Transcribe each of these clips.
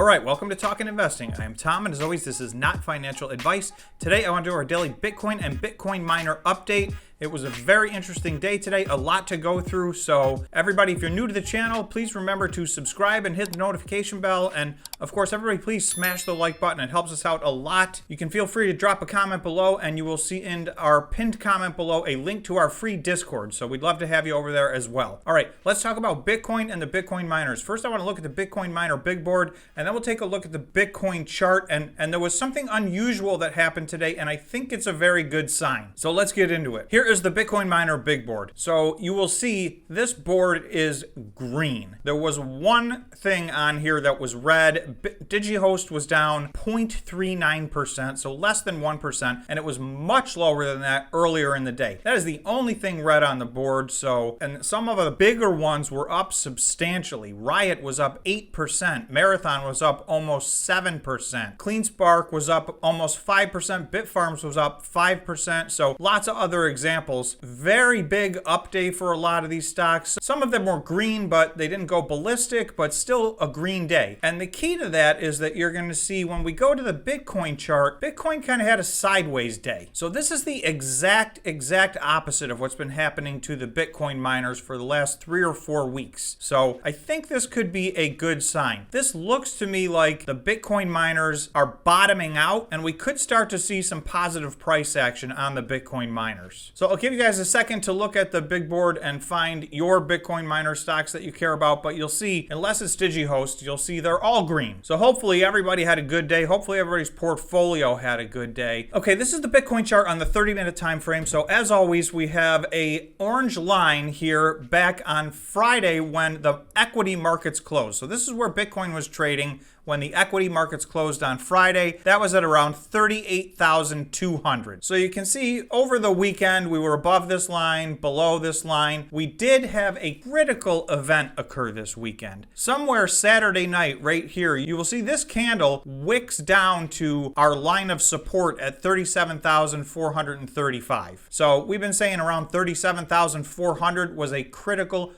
All right, welcome to Talkin' Investing. I am Tom, and as always, this is not financial advice. Today, I want to do our daily Bitcoin and Bitcoin miner update. It was a very interesting day today, a lot to go through. So everybody, if you're new to the channel, please remember to subscribe and hit the notification bell. And of course, everybody, please smash the like button. It helps us out a lot. You can feel free to drop a comment below, and you will see in our pinned comment below a link to our free Discord. So we'd love to have you over there as well. All right, let's talk about Bitcoin and the Bitcoin miners. First, I want to look at the Bitcoin miner big board, and then we'll take a look at the Bitcoin chart. And there was something unusual that happened today, and I think it's a very good sign. So let's get into it. Here is the Bitcoin miner big board. So you will see this board is green. There was one thing on here that was red. DigiHost was down 0.39%, so less than 1%, and it was much lower than that earlier in the day. That is the only thing red on the board. So, and some of the bigger ones were up substantially. Riot was up 8%. Marathon was up almost 7%. Cleanspark was up almost 5%. Bitfarms was up 5%. So lots of other examples. Very big up day for a lot of these stocks. Some of them were green, but they didn't go ballistic, but still a green day. And the key to that is that you're going to see when we go to the Bitcoin chart, Bitcoin kind of had a sideways day. So this is the exact opposite of what's been happening to the Bitcoin miners for the last 3 or 4 weeks. So I think this could be a good sign. This looks to me like the Bitcoin miners are bottoming out, and we could start to see some positive price action on the Bitcoin miners. So I'll give you guys a second to look at the big board and find your Bitcoin miner stocks that you care about, but you'll see, unless it's DigiHost, you'll see they're all green. So hopefully everybody had a good day. Hopefully everybody's portfolio had a good day. Okay, this is the Bitcoin chart on the 30-minute time frame. So as always, we have a orange line here back on Friday when the equity markets closed. So this is where Bitcoin was trading when the equity markets closed on Friday. That was at around 38,200. So you can see over the weekend, we were above this line, below this line. We did have a critical event occur this weekend. Somewhere Saturday night, right here, you will see this candle wicks down to our line of support at 37,435. So we've been saying around 37,400 was a critical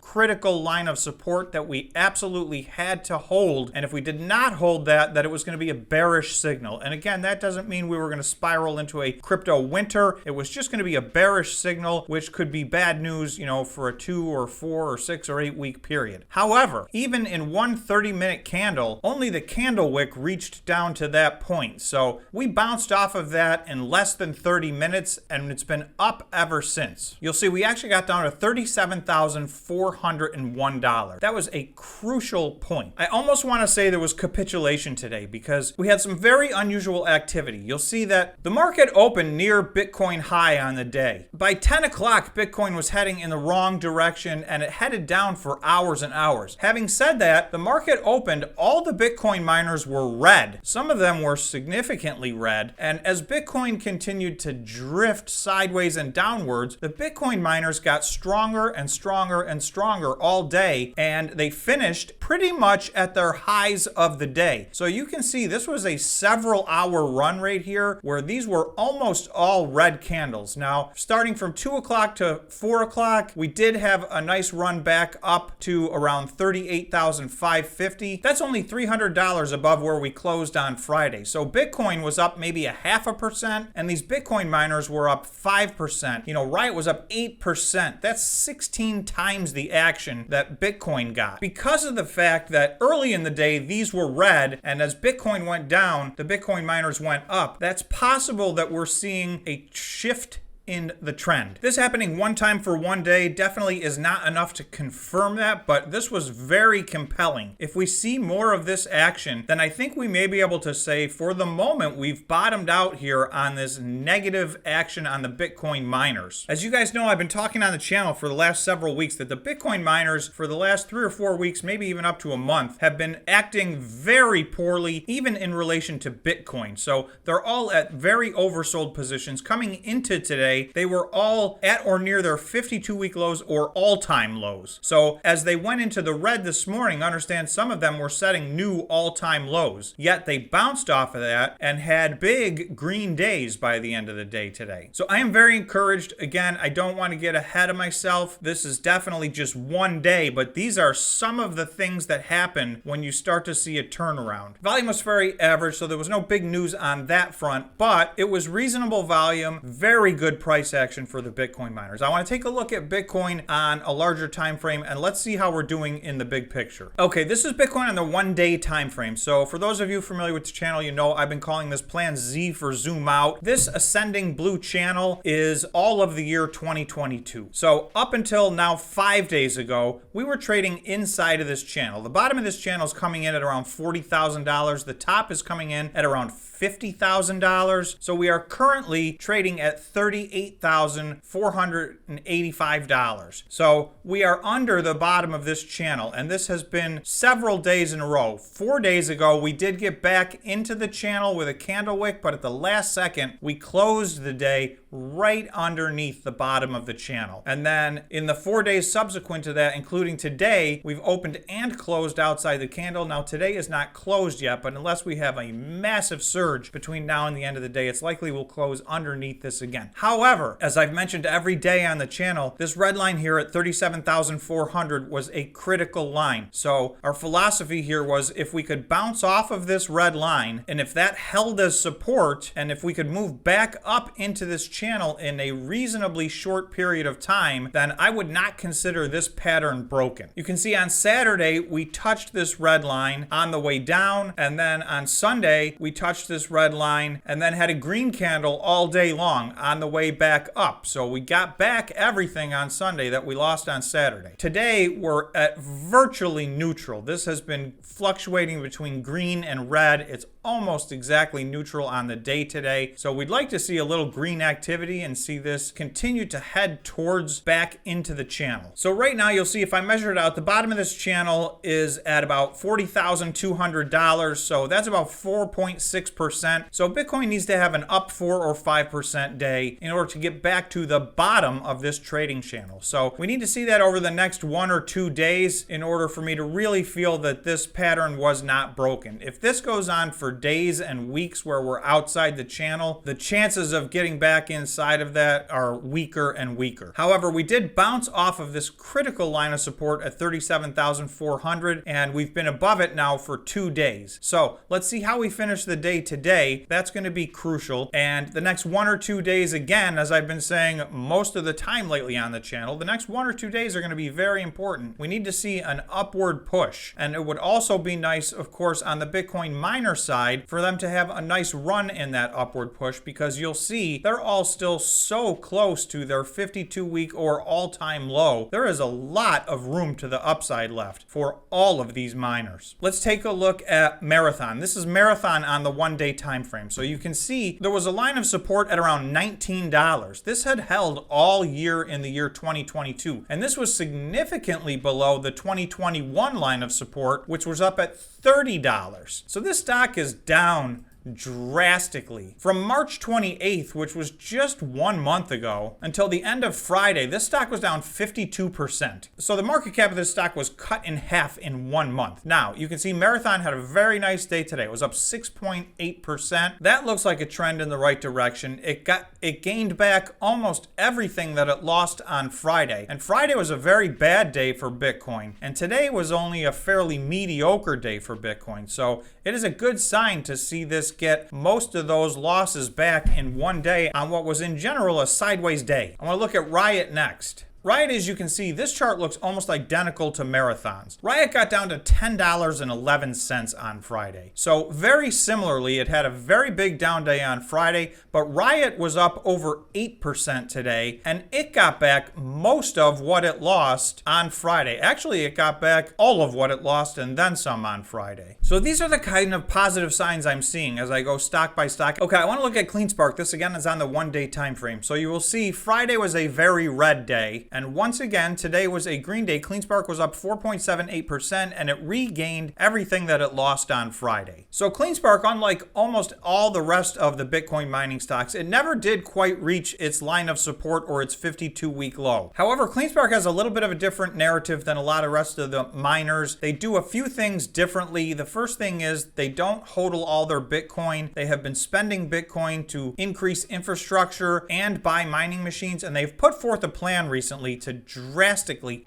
line of support that we absolutely had to hold. And if we did not hold that it was going to be a bearish signal. And again, that doesn't mean we were going to spiral into a crypto winter. It was just going to be a bearish signal, which could be bad news, for a 2 or 4 or 6 or 8 week period. However, even in one 30-minute candle, only the candle wick reached down to that point. So we bounced off of that in less than 30 minutes, and it's been up ever since. You'll see we actually got down to $37,401. That was a crucial point. I almost want to say there was capitulation today because we had some very unusual activity. You'll see that the market opened near Bitcoin high on the day. By 10 o'clock, Bitcoin was heading in the wrong direction, and it headed down for hours and hours. Having said that, the market opened, all the Bitcoin miners were red. Some of them were significantly red. And as Bitcoin continued to drift sideways and downwards, the Bitcoin miners got stronger and stronger and stronger all day, and they finished pretty much at their highs of the day. So you can see this was a several hour run right here where these were almost all red candles. Now, starting from 2 o'clock to 4 o'clock, we did have a nice run back up to around 38,550. That's only $300 above where we closed on Friday. So Bitcoin was up maybe 0.5%, and these Bitcoin miners were up 5%. Riot was up 8%. That's 16 times the action that Bitcoin got. Because of the fact that early in the day, these were red, and as Bitcoin went down, the Bitcoin miners went up. That's possible that we're seeing a shift in the trend. This happening one time for one day definitely is not enough to confirm that, but this was very compelling. If we see more of this action, then I think we may be able to say for the moment we've bottomed out here on this negative action on the Bitcoin miners. As you guys know, I've been talking on the channel for the last several weeks that the Bitcoin miners for the last 3 or 4 weeks, maybe even up to a month, have been acting very poorly, even in relation to Bitcoin. So they're all at very oversold positions coming into today. day, they were all at or near their 52-week lows or all-time lows. So as they went into the red this morning, understand some of them were setting new all-time lows. Yet they bounced off of that and had big green days by the end of the day today. So I am very encouraged. Again, I don't want to get ahead of myself. This is definitely just one day, but these are some of the things that happen when you start to see a turnaround. Volume was very average, so there was no big news on that front, but it was reasonable volume, very good price action for the Bitcoin miners. I want to take a look at Bitcoin on a larger time frame, and let's see how we're doing in the big picture. Okay, this is Bitcoin on the 1-day time frame. So for those of you familiar with the channel, you know I've been calling this Plan Z for zoom out. This ascending blue channel is all of the year 2022. So up until now, 5 days ago, we were trading inside of this channel. The bottom of this channel is coming in at around $40,000. The top is coming in at around $50,000. So we are currently trading at $38,485. So we are under the bottom of this channel, and this has been several days in a row. 4 days ago, we did get back into the channel with a candle wick, but at the last second, we closed the day right underneath the bottom of the channel. And then in the 4 days subsequent to that, including today, we've opened and closed outside the candle. Now today is not closed yet, but unless we have a massive surge between now and the end of the day, it's likely we'll close underneath this again. However, as I've mentioned every day on the channel, this red line here at 37,400 was a critical line. So our philosophy here was if we could bounce off of this red line, and if that held as support, and if we could move back up into this channel in a reasonably short period of time, then I would not consider this pattern broken. You can see on Saturday, we touched this red line on the way down, and then on Sunday, we touched this red line and then had a green candle all day long on the way back up. So we got back everything on Sunday that we lost on Saturday. Today, we're at virtually neutral. This has been fluctuating between green and red. It's almost exactly neutral on the day today. So we'd like to see a little green activity and see this continue to head towards back into the channel. So right now you'll see if I measure it out, the bottom of this channel is at about $40,200. So that's about 4.6%. So Bitcoin needs to have an up 4 or 5% day in order to get back to the bottom of this trading channel. So we need to see that over the next 1 or 2 days in order for me to really feel that this pattern was not broken. If this goes on for days and weeks where we're outside the channel, the chances of getting back inside of that are weaker and weaker. However, we did bounce off of this critical line of support at 37,400, and we've been above it now for 2 days. So let's see how we finish the day today. That's going to be crucial. And the next 1 or 2 days, again, as I've been saying most of the time lately on the channel, the next 1 or 2 days are going to be very important. We need to see an upward push. And it would also be nice, of course, on the Bitcoin miner side, for them to have a nice run in that upward push, because you'll see they're all still so close to their 52-week or all-time low. There is a lot of room to the upside left for all of these miners. Let's take a look at Marathon. This is Marathon on the 1-day time frame. So you can see there was a line of support at around $19. This had held all year in the year 2022, and this was significantly below the 2021 line of support, which was up at $30. So this stock is down drastically. From March 28th, which was just 1 month ago, until the end of Friday, this stock was down 52%. So the market cap of this stock was cut in half in 1 month. Now, you can see Marathon had a very nice day today. It was up 6.8%. That looks like a trend in the right direction. It gained back almost everything that it lost on Friday. And Friday was a very bad day for Bitcoin. And today was only a fairly mediocre day for Bitcoin. So it is a good sign to see this get most of those losses back in 1 day on what was in general a sideways day. I want to look at Riot next. Riot, as you can see, this chart looks almost identical to Marathon's. Riot got down to $10.11 on Friday. So very similarly, it had a very big down day on Friday, but Riot was up over 8% today, and it got back most of what it lost on Friday. Actually, it got back all of what it lost and then some on Friday. So these are the kind of positive signs I'm seeing as I go stock by stock. Okay, I want to look at CleanSpark. This again is on the 1-day time frame. So you will see Friday was a very red day, And once again, today was a green day. CleanSpark was up 4.78% and it regained everything that it lost on Friday. So CleanSpark, unlike almost all the rest of the Bitcoin mining stocks, it never did quite reach its line of support or its 52-week low. However, CleanSpark has a little bit of a different narrative than a lot of rest of the miners. They do a few things differently. The first thing is they don't hodl all their Bitcoin. They have been spending Bitcoin to increase infrastructure and buy mining machines, and they've put forth a plan recently to drastically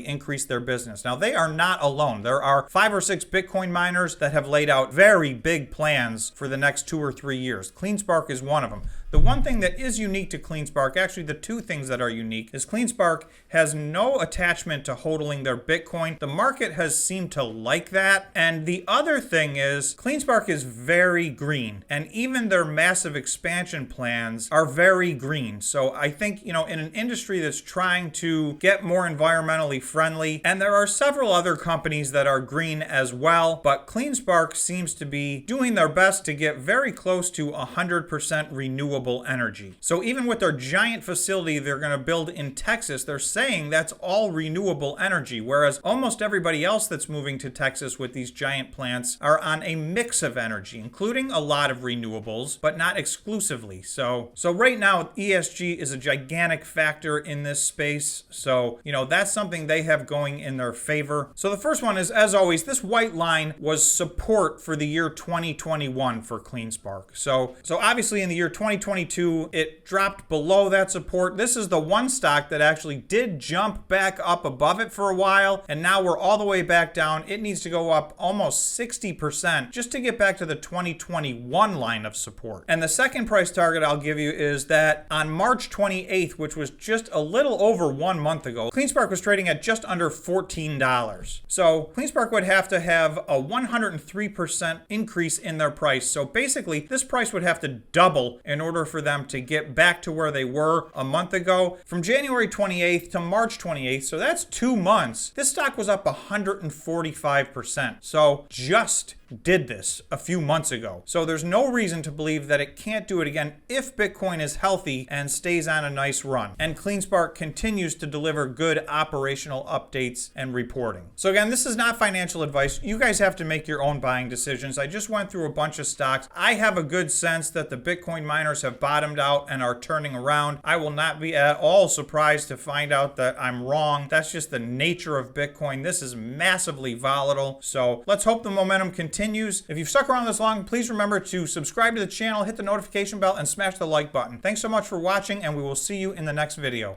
increase their business. Now, they are not alone. There are 5 or 6 Bitcoin miners that have laid out very big plans for the next 2 or 3 years. CleanSpark is one of them. The one thing that is unique to CleanSpark, actually the two things that are unique, is CleanSpark has no attachment to hodling their Bitcoin. The market has seemed to like that. And the other thing is CleanSpark is very green, and even their massive expansion plans are very green. So I think, in an industry that's trying to get more environmentally friendly, and there are several other companies that are green as well, but CleanSpark seems to be doing their best to get very close to 100% renewable energy. So even with their giant facility they're going to build in Texas, they're saying that's all renewable energy, whereas almost everybody else that's moving to Texas with these giant plants are on a mix of energy, including a lot of renewables, but not exclusively. So right now ESG is a gigantic factor in this space. So, that's something they have going in their favor. So the first one is, as always, this white line was support for the year 2021 for CleanSpark. So obviously in the year 2022, it dropped below that support. This is the one stock that actually did jump back up above it for a while, and now we're all the way back down. It needs to go up almost 60% just to get back to the 2021 line of support. And the second price target I'll give you is that on March 28th, which was just a little over 1 month ago, CleanSpark was trading at just under $14. So CleanSpark would have to have a 103% increase in their price. So basically, this price would have to double in order for them to get back to where they were a month ago. From January 28th to March 28th, so that's 2 months, this stock was up 145%. So just did this a few months ago. So there's no reason to believe that it can't do it again if Bitcoin is healthy and stays on a nice run. And CleanSpark continues to deliver good operational updates and reporting. So again, this is not financial advice. You guys have to make your own buying decisions. I just went through a bunch of stocks. I have a good sense that the Bitcoin miners have bottomed out and are turning around. I will not be at all surprised to find out that I'm wrong. That's just the nature of Bitcoin. This is massively volatile. So let's hope the momentum continues. If you've stuck around this long, please remember to subscribe to the channel, hit the notification bell, and smash the like button. Thanks so much for watching, and we will see you in the next video.